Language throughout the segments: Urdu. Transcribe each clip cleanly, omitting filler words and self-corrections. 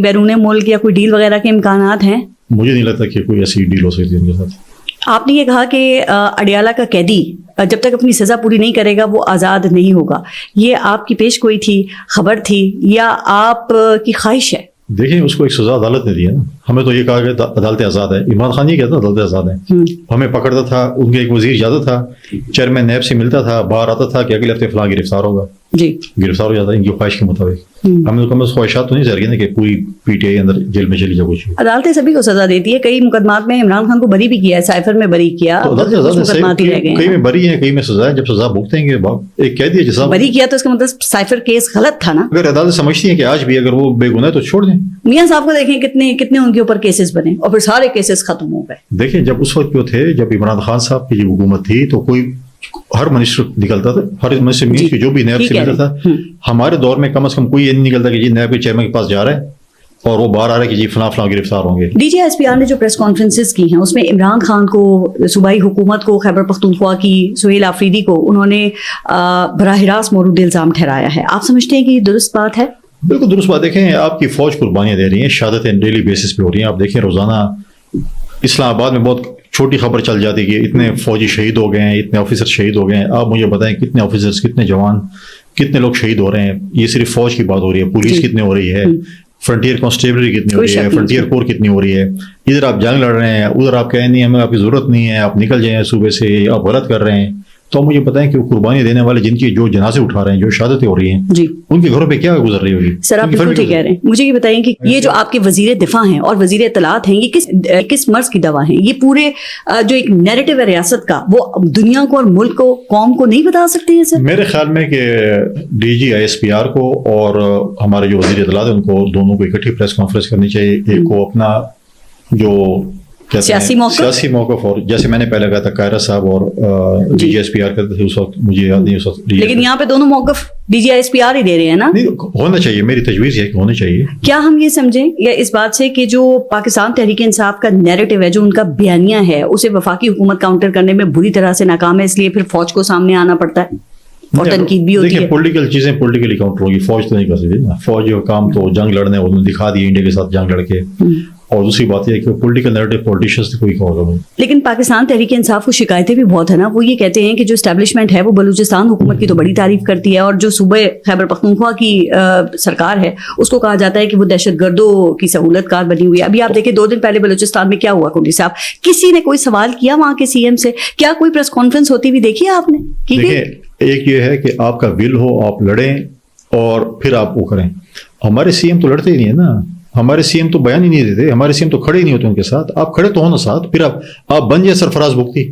بیرون ملک یا کوئی ڈیل وغیرہ کے امکانات ہیں؟ مجھے نہیں لگتا کہ کوئی ایسی ڈیل ہو سکتی ہے ان کے ساتھ۔ آپ نے یہ کہا کہ اڈیالہ کا قیدی جب تک اپنی سزا پوری نہیں کرے گا وہ آزاد نہیں ہوگا، یہ آپ کی پیش گوئی تھی، خبر تھی، یا آپ کی خواہش ہے؟ دیکھیں اس کو ایک سزا عدالت نے دی ہے نا، ہمیں تو یہ کہا کہ عدالت آزاد ہے، عمران خان یہ کہتا تھا عدالت آزاد ہے، ہمیں پکڑتا تھا، ان کے ایک وزیر جاتا تھا، چیئرمین نیب سے ملتا تھا، باہر آتا تھا کہ اگلے ہفتے فلاں گرفتار ہوگا، جی گرفتار ہو جاتا ہے ان کی خواہش کے مطابق۔ ہمیں تو کم از خواہشات تو نہیں چاہیے نا کہ پوری P T I another jail میں چلی جائے کچھ۔ عدالتیں سبھی کو سزا دیتی ہے، کئی مقدمات میں عمران خان کو بری بھی کیا ہے، سائفر میں بری کیا، مقدمات ہی رہ گئے ہیں، کئی میں بری ہیں، کئی میں سزا ہے، جب سزا بھگتیں گے ایک قیدی ہے جیسا بری کیا تو اس کا مطلب سائفر کیس غلط تھا نا۔ اگر عدالت سمجھتی ہیں کہ آج بھی اگر وہ بے گناہ ہے تو چھوڑ دیں۔ میاں صاحب کو دیکھیں کتنے ان کے اوپر کیسز بنے اور پھر سارے کیسز ختم ہو گئے۔ دیکھیں جب اس وقت جو تھے، جب عمران خان صاحب کی جو حکومت تھی تو کوئی ہر منسٹر نکلتا تھا، ہر منسٹر جو بھی نیب سے ملتا تھا، ہمارے دور میں کم از کم کوئی یہ نہیں نکلتا کہ جی نیب کے چیئرمین کے پاس جا رہا ہے اور وہ باہر آ رہا ہے کہ جی فلاں فلاں گرفتار ہوں گے۔ D G S P R نے جو پریس کانفرنسز کی ہیں اس میں عمران خان کو، صوبائی حکومت کو، خیبر پختونخوا کی سہیل آفریدی کو انہوں نے براہ راست مورد الزام ٹھہرایا ہے، آپ سمجھتے ہیں کہ یہ درست بات ہے؟ بالکل درست بات۔ دیکھیں آپ کی فوج قربانیاں دے رہی ہیں، شہادتیں ڈیلی بیسس پہ ہو رہی ہیں، آپ دیکھیں روزانہ اسلام آباد میں بہت چھوٹی خبر چل جاتی ہے کہ اتنے فوجی شہید ہو گئے ہیں، اتنے آفیسر شہید ہو گئے ہیں۔ آپ مجھے بتائیں کتنے آفیسرز، کتنے جوان، کتنے لوگ شہید ہو رہے ہیں؟ یہ صرف فوج کی بات ہو رہی ہے، پولیس کتنے ہو رہی ہے، فرنٹیئر کانسٹیبلری کتنی ہو رہی ہے، فرنٹیئر کور کتنی ہو رہی ہے۔ ادھر آپ جنگ لڑ رہے ہیں، ادھر آپ کہیں نہیں ہمیں آپ کی ضرورت نہیں ہے، آپ نکل جائیں صوبے سے، آپ غلط کر رہے ہیں۔ تو مجھے بتائیں کہ وہ قربانی دینے والے جن کی جو جنازے اٹھا رہے ہیں، جو شہادتیں ہو رہی ہیں، جی ان کے گھروں پہ کیا گزر رہی ہوگی؟ سر آپ بالکل ٹھیک کہہ رہے ہیں۔ مجھے یہ بتائیں کہ یہ جو آپ کے وزیر دفاع ہیں اور وزیر اطلاعات ہیں، یہ کس مرض کی دوا ہیں؟ یہ پورے جو ایک نیریٹو ہے ریاست کا، وہ دنیا کو اور ملک کو، قوم کو نہیں بتا سکتے ہیں سر؟ میرے خیال میں کہ D G I S P R کو اور ہمارے جو وزیر اطلاعات ہیں ان کو دونوں کو اکٹھی پریس کانفرنس کرنی چاہیے، ایک کو اپنا جو سیاسی موقف، اور جیسے میں نے پہلے کہا تھا قائرہ صاحب اور D G S P R کرتے تھے اس وقت، مجھے یاد نہیں اس وقت، لیکن یہاں پہ دونوں موقف D G S P R ہی دے رہے ہیں نا؟ ہونا چاہیے، میری تجویز ہے کہ ہونا چاہیے۔ کیا ہم یہ سمجھیں یا اس بات سے کہ جو پاکستان تحریک انصاف کا نیریٹو ہے، جو ان کا بیانیہ ہے، اسے وفاقی حکومت کاؤنٹر کرنے میں بری طرح سے ناکام ہے، اس لیے پھر فوج کو سامنے آنا پڑتا ہے اور تنقید بھی ہوتی ہے؟ پولیٹیکل چیزیں پولیٹیکلی کاؤنٹر ہوگی، فوج تو نہیں کر سکتی نا، فوج کا کام تو جنگ لڑنے، انہوں نے دکھا دیا انڈیا کے ساتھ جنگ لڑ کے، اور دوسری بات یہ ہے کہ پولیٹیکل نیریٹو پولیٹیشنز کوئی ہوگا۔ لیکن پاکستان تحریک انصاف کو شکایتیں بھی بہت ہیں نا، وہ یہ کہتے ہیں کہ جو اسٹیبلشمنٹ ہے وہ بلوچستان حکومت کی تو بڑی تعریف کرتی ہے، اور جو صوبہ خیبر پختونخوا کی سرکار ہے اس کو کہا جاتا ہے کہ وہ دہشت گردوں کی سہولت کار بنی ہوئی ہے۔ ابھی آپ دیکھیں 2 دن پہلے بلوچستان میں کیا ہوا کنڈی صاحب، کسی نے کوئی سوال کیا وہاں کے سی ایم سے؟ کیا کوئی پریس کانفرنس ہوتی ہوئی دیکھی ہے آپ نے؟ ایک یہ ہے کہ آپ کا ول ہو، آپ لڑیں اور پھر آپ وہ کریں۔ ہمارے سی ایم تو لڑتے ہی نہیں ہے نا، ہمارے سی ایم تو بیان ہی نہیں دیتے، ہمارے سی ایم تو کھڑے ہی نہیں ہوتے ان کے ساتھ۔ آپ کھڑے تو ہونا ساتھ، پھر آپ بن جائیں سرفراز بگٹی،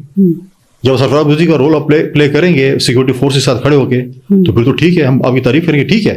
جب سرفراز بگٹی کا رول آپ پلے کریں گے سیکورٹی فورس کے ساتھ کھڑے ہو کے، تو پھر تو ٹھیک ہے، ہم آپ کی تعریف کریں گے، ٹھیک ہے۔